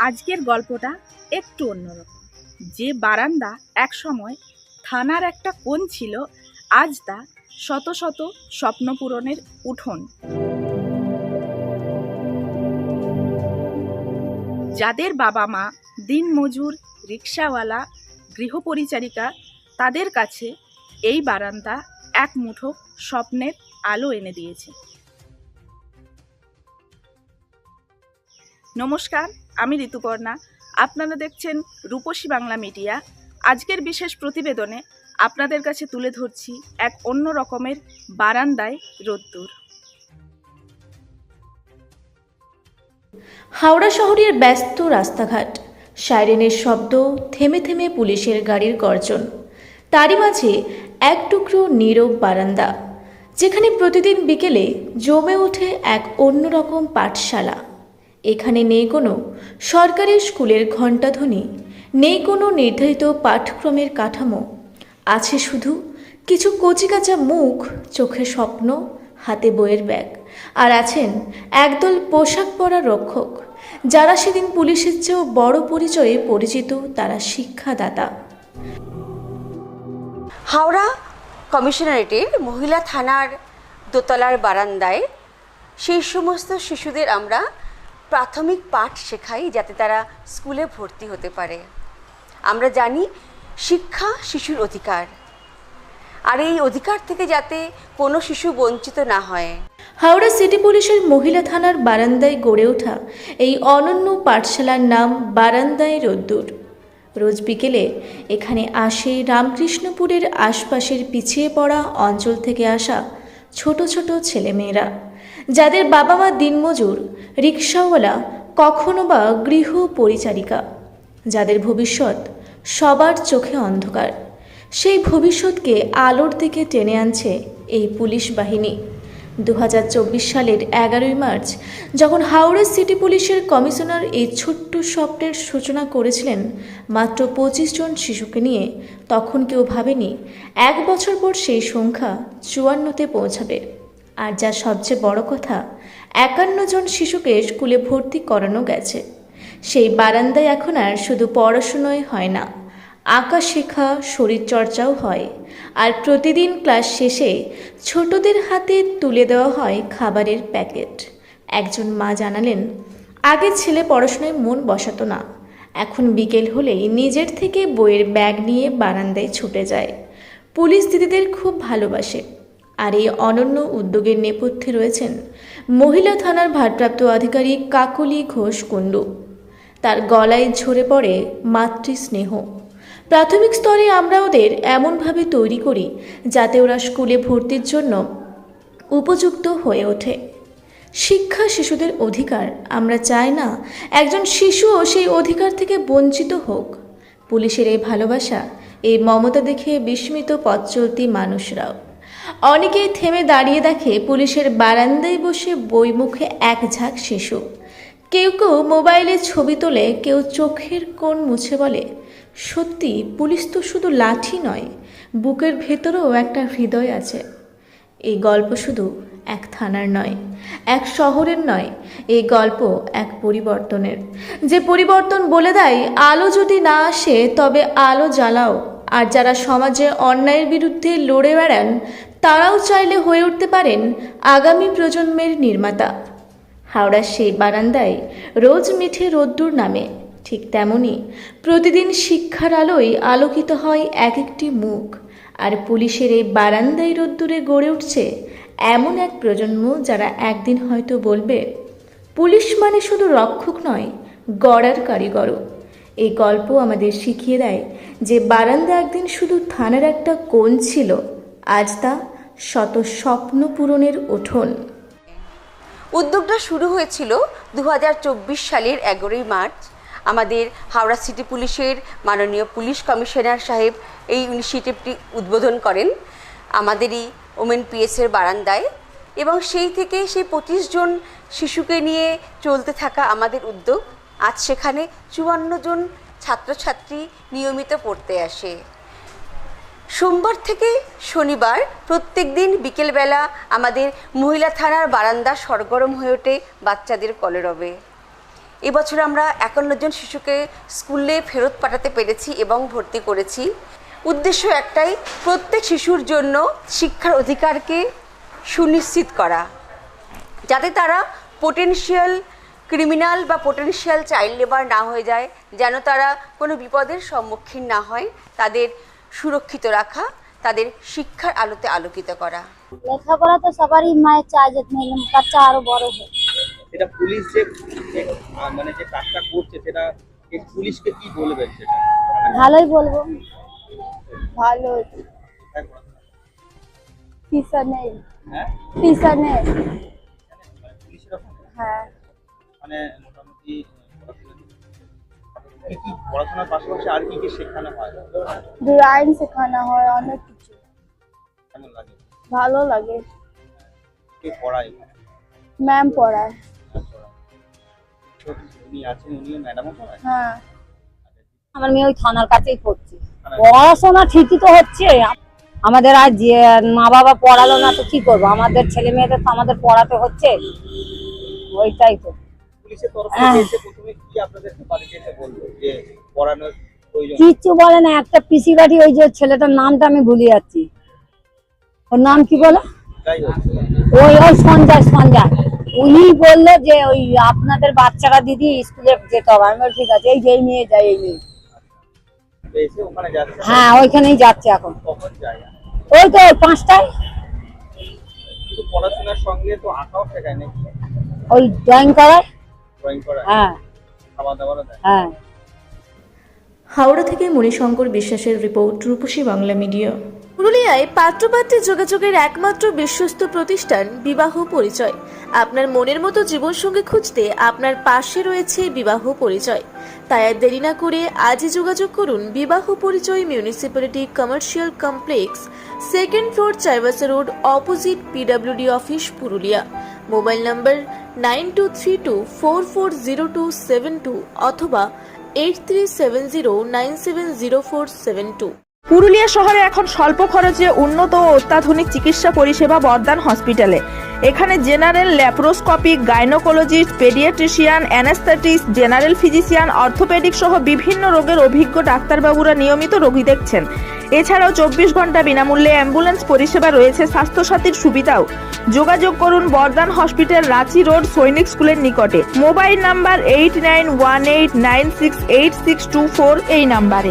আজকের গল্পটা একটু অন্যরকম। যে বারান্দা একসময় থানার একটা কোণ ছিল, আজ তা শত শত স্বপ্ন পূরণের উঠোন। যাদের বাবা মা দিনমজুর, রিক্সাওয়ালা, গৃহপরিচারিকা, তাদের কাছে এই বারান্দা এক মুঠো স্বপ্নের আলো এনে দিয়েছে। নমস্কার, আমি ঋতুপর্ণা। আপনারা দেখছেন রূপসী বাংলা মিডিয়া। আজকের বিশেষ প্রতিবেদনে আপনাদের কাছে তুলে ধরছি এক অন্য রকমের বারান্দায় রোদ্দুর। হাওড়া শহরের ব্যস্ত রাস্তাঘাট, সাইরেনের শব্দ, থেমে থেমে পুলিশের গাড়ির গর্জন, তারই মাঝে এক টুকরো নীরব বারান্দা, যেখানে প্রতিদিন বিকেলে জমে ওঠে এক অন্যরকম পাঠশালা। এখানে নেই কোনো সরকারি স্কুলের ঘণ্টাধ্বনি, নেই কোনো নির্ধারিত পাঠক্রমের কাঠামো, আছে শুধু কিছু কচিকাঁচা মুখ, চোখে স্বপ্ন, হাতে বইয়ের ব্যাগ, আর আছেন একদল পোশাক পরা রক্ষক, যারা সেদিন পুলিশের চেয়েও বড় পরিচয়ে পরিচিত। তারা শিক্ষাদাতা। হাওড়া কমিশনারেটের মহিলা থানার দোতলার বারান্দায় সেই সমস্ত শিশুদের আমরা প্রাথমিক পাঠ শেখাই, যাতে তারা স্কুলে ভর্তি হতে পারে। আমরা জানি শিক্ষা শিশুর অধিকার, আর এই অধিকার থেকে যাতে কোনো শিশু বঞ্চিত না হয়। হাওড়া সিটি পুলিশের মহিলা থানার বারান্দায় গড়ে ওঠা এই অনন্য পাঠশালার নাম বারান্দায় রোদ্দুর। রোজ বিকেলে এখানে আসে রামকৃষ্ণপুরের আশপাশের পিছিয়ে পড়া অঞ্চল থেকে আসা ছোট ছোট ছেলেমেয়েরা, যাদের বাবা মা দিনমজুর, রিক্সাওয়ালা, কখনো বা গৃহ পরিচারিকা, যাদের ভবিষ্যৎ সবার চোখে অন্ধকার। সেই ভবিষ্যৎকে আলোর দিকে টেনে আনছে এই পুলিশ বাহিনী। 2024 সালের 11ই মার্চ যখন হাওড়া সিটি পুলিশের কমিশনার এই ছোট্ট স্বপ্নের সূচনা করেছিলেন মাত্র 25 জন শিশুকে নিয়ে, তখন কেউ ভাবেনি 1 বছর পর সেই সংখ্যা 54তে পৌঁছাবে। আর যা সবচেয়ে বড় কথা, 51 জন শিশুকে স্কুলে ভর্তি করানো গেছে। সেই বারান্দায় এখন আর শুধু পড়াশুনোই হয় না, আঁকা শেখা, শরীরচর্চাও হয়। আর প্রতিদিন ক্লাস শেষে ছোটদের হাতে তুলে দেওয়া হয় খাবারের প্যাকেট। একজন মা জানালেন, আগে ছেলে পড়াশোনায় মন বসাতো না, এখন বিকেল হলেই নিজের থেকে বইয়ের ব্যাগ নিয়ে বারান্দায় ছুটে যায়। পুলিশ দিদিদের খুব ভালোবাসে। আর এই অনন্য উদ্যোগের নেপথ্যে রয়েছেন মহিলা থানার ভারপ্রাপ্ত আধিকারিক কাকলি ঘোষ কুণ্ডু। তার গলায় ঝরে পড়ে মাতৃস্নেহ। প্রাথমিক স্তরে আমরা ওদের এমনভাবে তৈরি করি যাতে ওরা স্কুলে ভর্তির জন্য উপযুক্ত হয়ে ওঠে। শিক্ষা শিশুদের অধিকার। আমরা চাই না একজন শিশুও সেই অধিকার থেকে বঞ্চিত হোক। পুলিশের এই ভালোবাসা, এই মমতা দেখে বিস্মিত পথ চলতি মানুষরাও। অনেকেই থেমে দাঁড়িয়ে দেখে পুলিশের বারান্দায় বসে বই মুখে এক ঝাঁক শিশু। কেউ কেউ মোবাইলে ছবি তোলে, কেউ চোখের কোণ মুছে বলে, সত্যি পুলিশ তো শুধু লাঠি নয়, বুকের ভেতরেও একটা হৃদয় আছে। এই গল্প শুধু এক থানার নয়, এক শহরের নয়, এই গল্প এক পরিবর্তনের। যে পরিবর্তন বলে দেয়, আলো যদি না আসে তবে আলো জ্বালাও। আর যারা সমাজে অন্যায়ের বিরুদ্ধে লড়ে বেড়ান, তারাও চাইলে হয়ে উঠতে পারেন আগামী প্রজন্মের নির্মাতা। হাওড়ার সেই বারান্দায় রোজ মিঠে রোদ্দুর নামে, ঠিক তেমনই প্রতিদিন শিক্ষার আলোয় আলোকিত হয় এক একটি মুখ। আর পুলিশের এই বারান্দায় রোদ্দুরে গড়ে উঠছে এমন এক প্রজন্ম, যারা একদিন হয়তো বলবে, পুলিশ মানে শুধু রক্ষক নয়, গড়ার কারিগরও। এই গল্প আমাদের শিখিয়ে দেয় যে বারান্দা একদিন শুধু থানার একটা কোণ ছিল, আজ তা শত স্বপ্ন পূরণের উঠোন। উদ্যোগটা শুরু হয়েছিল 2024 সালের 11ই মার্চ। আমাদের হাওড়া সিটি পুলিশের মাননীয় পুলিশ কমিশনার সাহেব এই ইনিশিয়েটিভটি উদ্বোধন করেন আমাদেরই ওমেন পিএসের বারান্দায়, এবং সেই থেকে সেই 25 জন শিশুকে নিয়ে চলতে থাকা আমাদের উদ্যোগ আজ সেখানে 54 জন ছাত্রছাত্রী নিয়মিত পড়তে আসে। সোমবার থেকে শনিবার প্রত্যেক দিন বিকেলবেলা আমাদের মহিলা থানার বারান্দা সরগরম হয়ে ওঠে বাচ্চাদের কলরবে। এবছর আমরা 51 জন শিশুকে স্কুলে ফেরত পাঠাতে পেরেছি এবং ভর্তি করেছি। উদ্দেশ্য একটাই, প্রত্যেক শিশুর জন্য শিক্ষার অধিকারকে সুনিশ্চিত করা, যাতে তারা পোটেনশিয়াল ক্রিমিনাল বা পোটেনশিয়াল চাইল্ড লেবার না হয়ে যায়, যেন তারা কোনো বিপদের সম্মুখীন না হয়, তাদের সুরক্ষিত রাখা, তাদের শিক্ষার আলোতে আলোকিত করা। লেখাপড়া তো সবারই মায়ের চায় যে বাচ্চা আরো বড় হোক। এটা পুলিশ যে মানে যে কাজটা করছে সেটা পুলিশকে কি বলবেন? সেটা ভালোই বলবো, ভালো টিচার নেই, হ্যাঁ টিচার নেই। পুলিশের ওখানে হ্যাঁ, মানে মোটামুটি কি পড়াশোনার পাশাপাশি আর কি কি শেখানো হয়? ড্রয়িং শেখানো হয়, অনেক কিছু। কেমন লাগে? ভালো লাগে। কে পড়ায়? ম্যাম পড়ায়। উনি আছেন, উনিও ম্যাডামও পড়ায়? হ্যাঁ, আমার মেয়ে ওই থানার কাছেই পড়ছে। পড়াশোনা ঠিকই তো হচ্ছে, আমাদের আর যে মা বাবা পড়ালো না তো কি করবো, আমাদের ছেলে মেয়েদের তো আমাদের পড়াতে হচ্ছে, ওইটাই তো। পুলিশের তরফ থেকে এসে প্রথমে কি আপনাদেরকে বাড়িতে এসে বললো যে পড়ানোর প্রয়োজন? কিচ্ছু বলে না, একটা পিসি বাড়ি, ওই যে ছেলেটার নামটা আমি ভুলে যাচ্ছি, ওর নাম কি বলে, যাই হোক, ওই সঞ্জয়, উনি বললো যে ওই আপনাদের বাচ্চারা দিদি স্কুলে যেতে হবে। আমি বলি ঠিক আছে, এই যে এই নিয়ে যাই, এই নিয়ে। এসে ওখানে যাচ্ছে? হ্যাঁ, ওইখানেই যাচ্ছে এখন। কখন যায়? ওই তো 5টায়। শুধু পড়াশোনার সঙ্গে তো আঁকাও শেখায় নাকি? ওই ড্রয়িং করায়। ড্রয়িং করায়? হ্যাঁ খাওয়া দাওয়ারও দেয়? হ্যাঁ। হাওড়া থেকে মণিশঙ্কর বিশ্বাসের রিপোর্ট, রূপসী বাংলা মিডিয়া। পুরুলিয়ায় পাত্রপাত্রী যোগাযোগের একমাত্র বিশ্বস্ত প্রতিষ্ঠান বিবাহ পরিচয়। আপনার মনের মতো জীবনসঙ্গী খুঁজতে আপনার পাশে রয়েছে বিবাহ পরিচয়। তাই আর দেরি না করে আজই যোগাযোগ করুন বিবাহ পরিচয়, municipality commercial complex, 2nd floor, Chaibasa road, opposite PWD office, Purulia. Mobile নম্বর 9232440272 অথবা 8370970472। পুরুলিয়া শহরে এখন স্বল্প খরচে উন্নত ও অত্যাধুনিক চিকিৎসা পরিষেবা বর্ধমান হসপিটালে। এখানে general, laparoscopic, gynaecologist, paediatrician, anaesthetist, general physician, orthopaedic সহ বিভিন্ন রোগের অভিজ্ঞ ডাক্তারবাবুরা নিয়মিত রোগী দেখছেন। এছাড়াও 24 ঘন্টা বিনামূল্যে অ্যাম্বুলেন্স পরিষেবা রয়েছে, স্বাস্থ্যসাথীর সুবিধাও। যোগাযোগ করুন বর্ধমান হসপিটাল, রাঁচি রোড, সৈনিক স্কুলের নিকটে। মোবাইল নাম্বার 8918968624 এই নাম্বারে।